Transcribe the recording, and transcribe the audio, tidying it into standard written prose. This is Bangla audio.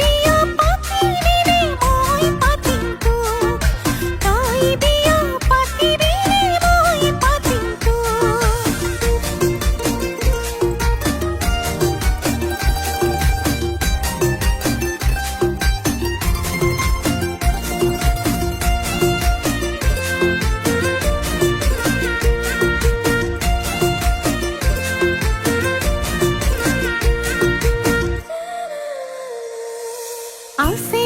বিয়া পাতিবি রে মই পাতিম তোক, তই বিয়া পাতিবি রে মই পাতিম তোক। আছে